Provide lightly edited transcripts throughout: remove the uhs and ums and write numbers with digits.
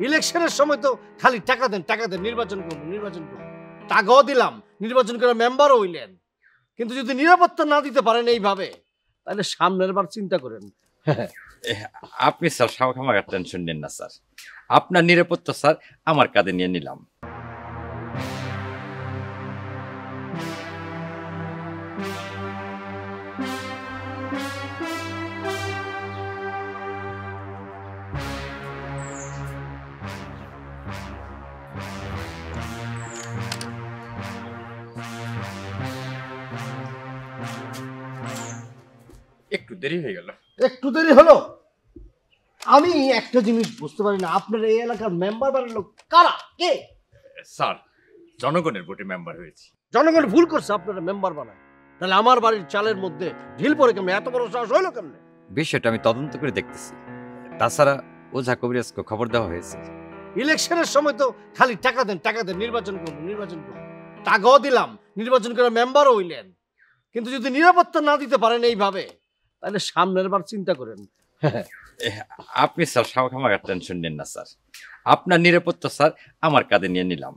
ইলেকশনের সময় তো খালি টাকা দেন নির্বাচন করবো টাকাও দিলাম, নির্বাচন করে মেম্বারও হইলেন, কিন্তু যদি নিরাপত্তা না দিতে পারেন এইভাবে, তাহলে সামনের বার চিন্তা করেন। আপনি স্যার আমার টেনশন নেন না স্যার, আপনার নিরাপত্তা স্যার আমার কাঁধে নিয়ে নিলাম। একটু দেরি হয়ে গেল। একটু দেরি হলো? আমি একটা জিনিস বুঝতে পারি না, আপনার এই এলাকার মেম্বার বানালো কারা, কে? স্যার জনগণের ভোটে মেম্বার হয়েছি। জনগণ ভুল করছে আপনারা মেম্বার বানায়, তাহলে আমার বাড়ির চালের মধ্যে ঢিল পড়ে কেমনে, এত বড় সাহস হইলো কেমনে? বিষয়টা আমি তদন্ত করে দেখতেছি। তাছাড়া ওঝা কবিরাজকে খবর দেওয়া হয়েছে। ইলেকশনের সময় তো খালি টাকা দেন নির্বাচন করবো টাকাও দিলাম, নির্বাচন করে মেম্বারও হইলেন, কিন্তু যদি নিরাপত্তা না দিতে পারেন এইভাবে, তাহলে সামনের বার চিন্তা করেন। আপনি স্যার আমার টেনশন নেন না স্যার, আপনার নিরাপত্তা স্যার আমার কাঁধে নিয়ে নিলাম।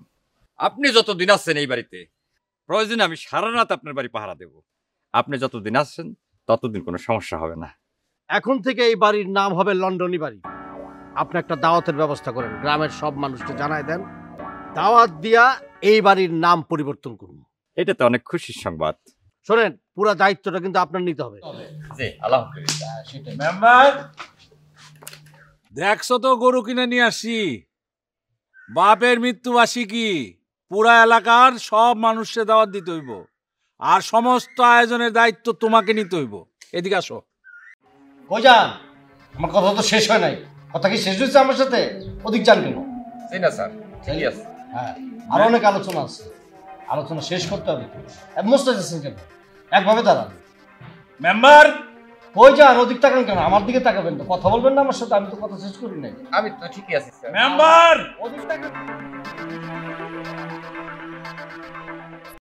আপনি যতদিন আছেন এই বাড়িতে, প্রয়োজনে আমি সারা রাত আপনার বাড়ি পাহারা দেব। আপনি যতদিন আছেন ততদিন কোনো সমস্যা হবে না। এখন থেকে এই বাড়ির নাম হবে লন্ডনী বাড়ি। আপনি একটা দাওয়াতের ব্যবস্থা করেন, গ্রামের সব মানুষকে জানাই দেন, দাওয়াত দিয়া এই বাড়ির নাম পরিবর্তন করুন। এটা তো অনেক খুশির সংবাদ। শোনেন, পুরো দায়িত্বটা কিন্তু আপনার নিতে হবে। জি আল্লাহ হাফেজ। মেম্বার দেখছো তো গরু কিনে নিয়ে আসি, বাপের মৃত্যুবার্ষিকী, পুরা এলাকার সব মানুষকে দাওয়াত দিতে হইব, আর সমস্ত আয়োজনের দায়িত্ব তোমাকে নিতে হইব। এদিকে আসো। কই যান? আমার কথা তো শেষ হয় নাই। কথা কি শেষ হয়েছে আমার সাথে? ওদিক যান কেন? জি না স্যার, ঠিকই আছে। হ্যাঁ, আরো অনেক আলোচনা আছে, আলোচনা শেষ করতে হবে। মোস্ট যাচ্ছেন কেন? একভাবে দাঁড়ান। মেম্বার কই যান? ওদিক তাকান কেন? আমার দিকে তাকাবেন তো, কথা বলবেন না আমার সাথে? আমি তো কথা শেষ করি নাই। আমি তো ঠিকই আছি স্যার। মেম্বার ওদিক তাকান।